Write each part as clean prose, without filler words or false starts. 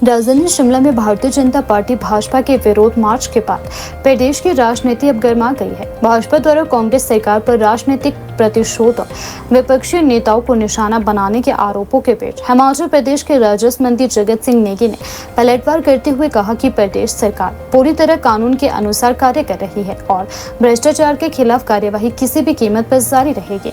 राजधानी शिमला में भारतीय जनता पार्टी भाजपा के विरोध मार्च के बाद प्रदेश की राजनीति अब गर्मा गई है। भाजपा द्वारा कांग्रेस सरकार पर राजनीतिक प्रतिशोध और विपक्षी नेताओं को निशाना बनाने के आरोपों के बीच हिमाचल प्रदेश के राजस्व मंत्री जगत सिंह नेगी ने पलटवार करते हुए कहा कि प्रदेश सरकार पूरी तरह कानून के अनुसार कार्य कर रही है और भ्रष्टाचार के खिलाफ कार्यवाही किसी भी कीमत पर जारी रहेगी।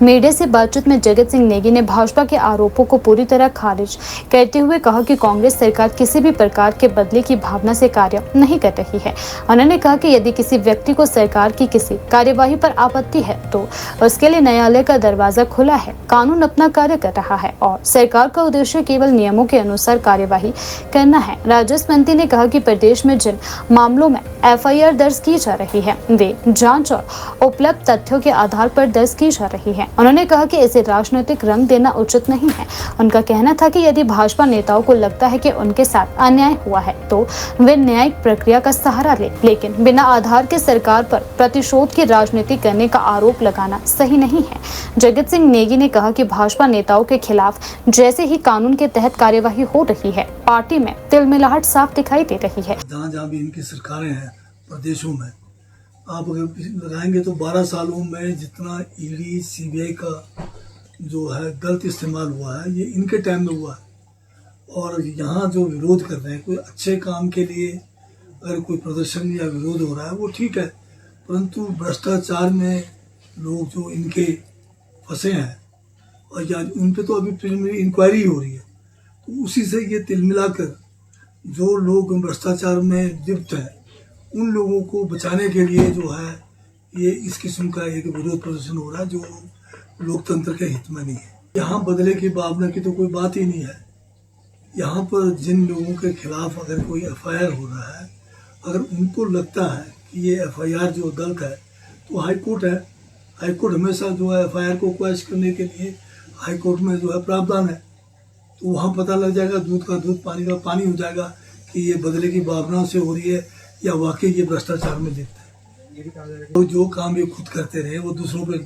मीडिया से बातचीत में जगत सिंह नेगी ने भाजपा के आरोपों को पूरी तरह खारिज करते हुए कहा कि कांग्रेस सरकार किसी भी प्रकार के बदले की भावना से कार्य नहीं कर रही है। उन्होंने कहा कि यदि किसी व्यक्ति को सरकार की किसी कार्यवाही पर आपत्ति है तो उसके लिए न्यायालय का दरवाजा खुला है। कानून अपना कार्य कर रहा है और सरकार का उद्देश्य केवल नियमों के अनुसार कार्यवाही करना है। राजस्व मंत्री ने कहा कि प्रदेश में जिन मामलों में FIR दर्ज की जा रही है वे जांच और उपलब्ध तथ्यों के आधार पर दर्ज की जा रही है। उन्होंने कहा कि इसे राजनीतिक रंग देना उचित नहीं है। उनका कहना था कि यदि भाजपा नेताओं को लगता है कि उनके साथ अन्याय हुआ है तो वे न्यायिक प्रक्रिया का सहारा ले, लेकिन बिना आधार के सरकार पर प्रतिशोध की राजनीति करने का आरोप लगाना सही नहीं है। जगत सिंह नेगी ने कहा कि भाजपा नेताओं के खिलाफ जैसे ही कानून के तहत कार्यवाही हो रही है, पार्टी में तिलमिलाहट साफ दिखाई दे रही है। जहाँ भी इनकी सरकारें हैं प्रदेशों में, आप अगर लगाएंगे तो 12 सालों में जितना ED CBI का जो है गलत इस्तेमाल हुआ है ये इनके टाइम में हुआ है। और यहाँ जो विरोध कर रहे हैं कोई अच्छे काम के लिए अगर कोई प्रदर्शन या विरोध हो रहा है वो ठीक है, परंतु भ्रष्टाचार में लोग जो इनके फंसे हैं और या उन पे तो अभी प्रिलिमिनरी इंक्वायरी हो रही है, तो उसी से ये तिल मिलाकर जो लोग भ्रष्टाचार में लिप्त हैं उन लोगों को बचाने के लिए जो है ये इस किस्म का एक विरोध प्रदर्शन हो रहा है जो लोकतंत्र के हित में नहीं है। यहाँ बदले की भावना की तो कोई बात ही नहीं है। यहाँ पर जिन लोगों के खिलाफ अगर कोई FIR हो रहा है, अगर उनको लगता है कि ये FIR जो गलत है तो हाईकोर्ट है। हाईकोर्ट हमेशा जो है FIR को क्वैश करने के लिए हाईकोर्ट में जो है प्रावधान है, तो वहाँ पता लग जाएगा, दूध का दूध पानी का पानी हो जाएगा कि ये बदले की भावना से हो रही है या वाकई ये भ्रष्टाचार में लिप्त है। तो जो काम ये खुद करते रहे वो दूसरों पे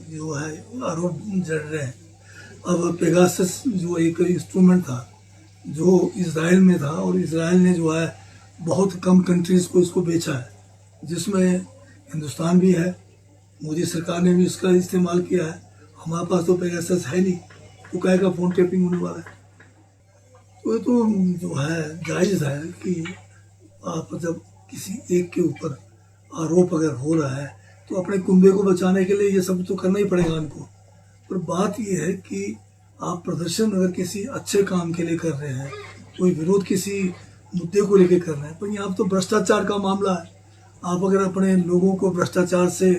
जो है आरोप जड़ रहे हैं। अब पेगासस जो एक इंस्ट्रूमेंट था जो इजराइल में था और इजराइल ने जो है बहुत कम कंट्रीज को इसको बेचा है, जिसमें हिंदुस्तान भी है। मोदी सरकार ने भी इसका इस्तेमाल किया है। हमारे पास तो पेगासस है नहीं, तो कहेगा फोन टेपिंग होने वाला है। तो ये तो जो है जायज़ है कि आप जब किसी एक के ऊपर आरोप अगर हो रहा है तो अपने कुंबे को बचाने के लिए ये सब तो करना ही पड़ेगा उनको। पर बात ये है कि आप प्रदर्शन अगर किसी अच्छे काम के लिए कर रहे हैं, कोई विरोध किसी मुद्दे को लेकर कर रहे हैं, पर यहाँ तो भ्रष्टाचार का मामला है। आप अगर अपने लोगों को भ्रष्टाचार से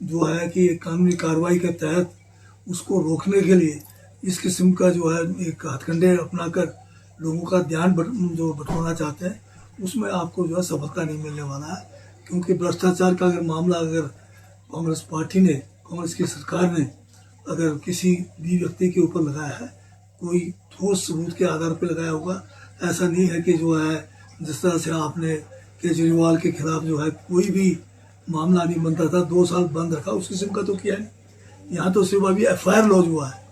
जो है कि कानूनी कार्रवाई के तहत उसको रोकने के लिए इस किस्म का जो है एक हथकंडे अपनाकर लोगों का ध्यान जो बटोरना चाहते हैं, उसमें आपको जो है सफलता नहीं मिलने वाला है। क्योंकि भ्रष्टाचार का अगर मामला अगर कांग्रेस पार्टी ने, कांग्रेस की सरकार ने अगर किसी भी व्यक्ति के ऊपर लगाया है, कोई ठोस सबूत के आधार पर लगाया होगा। ऐसा नहीं है कि जो है जिस तरह से आपने केजरीवाल के खिलाफ जो है कोई भी मामला नहीं बनता था, 2 साल बंद रखा, उस किस्म का तो किया नहीं। यहाँ तो सिर्फ अभी FIR लॉन्च हुआ है।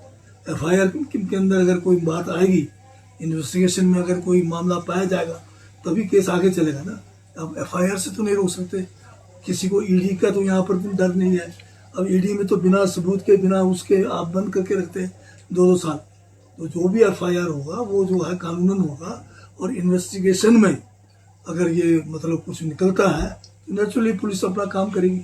FIR के अंदर अगर कोई बात आएगी, इन्वेस्टिगेशन में अगर कोई मामला पाया जाएगा तभी केस आगे चलेगा ना। अब FIR से तो नहीं रोक सकते किसी को। ED का तो यहाँ पर डर नहीं है। अब ED में तो बिना सबूत के, बिना उसके आप बंद करके रखते हैं 2-2 साल। तो जो भी FIR होगा वो जो है कानूनन होगा, और इन्वेस्टिगेशन में अगर ये मतलब कुछ निकलता है तो नेचुरली पुलिस अपना काम करेगी।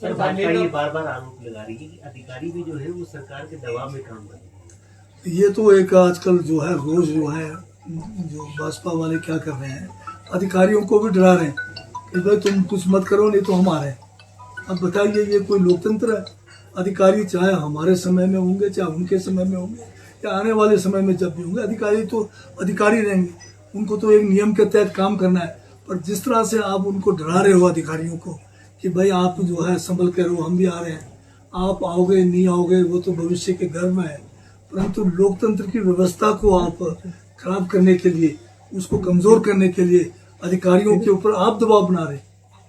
सर, भाजपा ये बार-बार आरोप लगा रही है कि अधिकारी भी जो है वो सरकार के दबाव में काम कर रहे हैं। ये तो एक आजकल जो है रोज जो है जो भाजपा वाले क्या कर रहे हैं, अधिकारियों को भी डरा रहे हैं कि भाई तुम कुछ मत करो नहीं तो हम आ रहे हैं। अब बताइए ये कोई लोकतंत्र है? अधिकारी चाहे हमारे समय में होंगे, चाहे उनके समय में होंगे, या आने वाले समय में जब भी होंगे, अधिकारी तो अधिकारी रहेंगे। उनको तो एक नियम के तहत काम करना है। पर जिस तरह से आप उनको डरा रहे हो अधिकारियों को कि भाई आप जो है संभल कर रहो, हम भी आ रहे हैं, आप आओगे नहीं आओगे वो तो भविष्य के घर में है, परंतु लोकतंत्र की व्यवस्था को आप खराब करने के लिए, उसको कमजोर करने के लिए अधिकारियों के ऊपर आप दबाव बना रहे,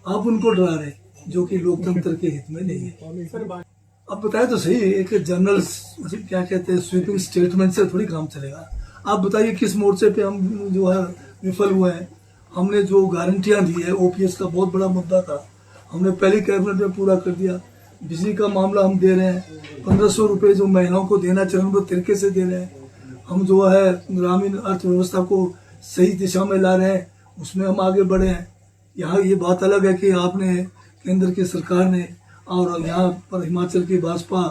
आप उनको डरा रहे, जो कि लोकतंत्र के हित में नहीं है। अब बताए तो सही, एक जनरल क्या कहते हैं स्वीपिंग स्टेटमेंट से थोड़ी काम चलेगा। आप बताइए किस मोर्चे पे हम जो है विफल हुए हैं। हमने जो गारंटियां दी है, ओपीएस का बहुत बड़ा मुद्दा था, हमने पहली कैबिनेट में पूरा कर दिया। बिजली का मामला हम दे रहे हैं, 1500 रुपये जो महिलाओं को देना चरणबद्ध तरीके से दे रहे हैं। हम जो है ग्रामीण अर्थव्यवस्था को सही दिशा में ला रहे हैं, उसमें हम आगे बढ़े हैं। यहाँ ये बात अलग है कि आपने केंद्र की सरकार ने और यहाँ पर हिमाचल की भाजपा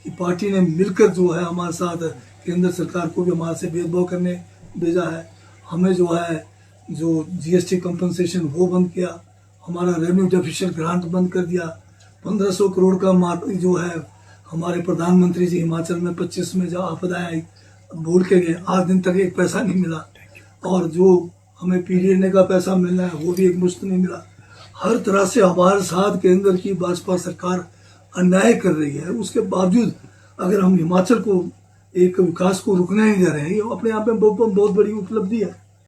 की पार्टी ने मिलकर जो है हमारे साथ केंद्र सरकार को भी हमारे से भेदभाव करने भेजा है। हमें जो है जो जीएसटी कंपनसेशन वो बंद किया, हमारा रेवेन्यू डेफिशिएंट ग्रांट बंद कर दिया। 1500 करोड़ का जो है हमारे प्रधानमंत्री जी हिमाचल में 25 में जो आपदाएं आई बोल के गए, आज दिन तक एक पैसा नहीं मिला। और जो हमें पीडीएनए का पैसा मिलना है वो भी एक मुश्त नहीं मिला। हर तरह से हमारे साथ केंद्र की भाजपा सरकार अन्याय कर रही है। उसके बावजूद अगर हम हिमाचल को एक विकास को रुकने नहीं दे रहे हैं, ये अपने आप में बहुत बड़ी उपलब्धि है।